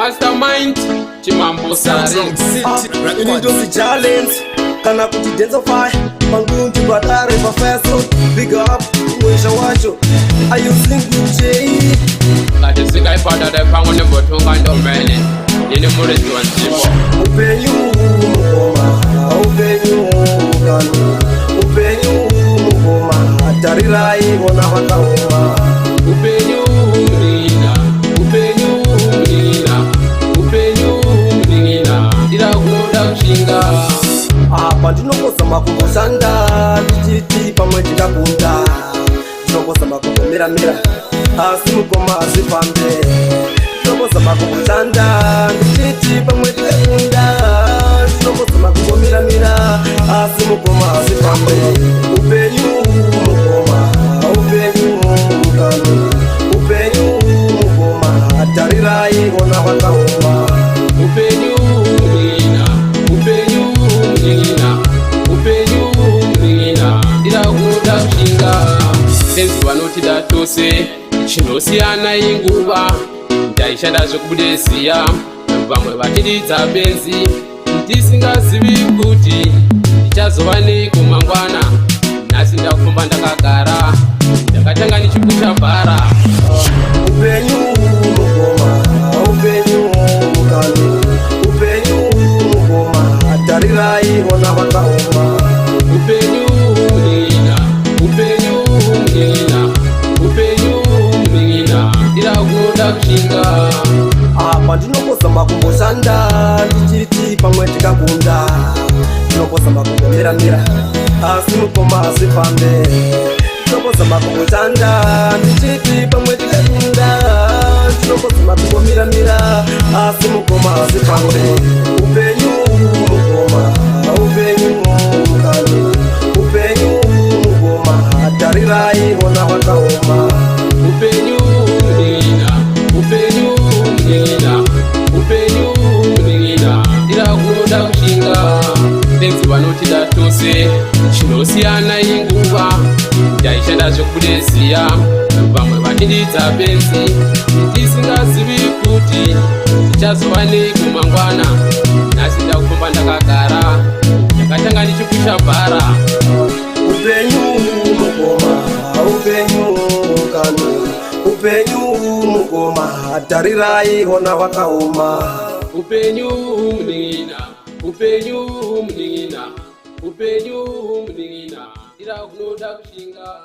Mastermind Chimambo Sari Ini challenge kana kuti densify mangunji badare professor big up mwisha wacho are you single J kati sikai pada de pango ne botunga ndomene ini murezi wa nzimbo upenyu mukoma upenyu kanu upenyu mukoma atarirai ona wakauma upenyu mlina upenyu mlina upenyu mlina ila kuda kushinga apa ndinokosa makumboshanda ndichiti pamwe tikakunda ndinokosa makumbomiramira asi mukoma azvifambe ndinokosa makumboshanda ndichiti pamwe tikakunda ndinokosa makumbomiramira asi mukoma azvifambe upenyu mukoma upenyu mukanu upenyu mukoma atarirai ona wakauma upenyu mlina upenyu mlina upenyu mlina ila kuda kushinga tenzi vanotida tose chinosiyana inguva ndaishanda zvekubudesiya vamwe vachididza benzi ndisingazivi kuti ndichazova neiko mangwana nhasi ndakufamba ndakagara ndakatanga nichipusha bhara upenyu mukoma upenyu mukanu upenyu mukoma atarirai ona wakauma upenyu mlina upenyu mlina upenyu mlina ila kuda kushinga apa ndinokosa makumboshanda ndichiti pamwe tikakunda ndinokosa makumbomiramira asi mukoma azvifambe ndinokosa makumboshanda ndichiti pamwe tikakunda ndinokosa makumbomiramira asi mukoma azvifambe upenyu mukoma upenyu mukanu upenyu mukoma atarirai ona wakauma upenyu mlina upenyu mlina upenyu mlina ila kuda kushinga tenzi vanotida tose chinosiyana inguva ndaishanda zvekubudesiya vamwe vachididza benzi ndisingazivi kuti ndichazova neiko mangwana nhasi ndakufamba ndakagara ndakatanga ndichipusha bhara upenyu mukoma upenyu kanu upenyu mukoma atarirai ona wakauma upenyu mlina upenyu mlina upenyu mlina ila kunoda kushinga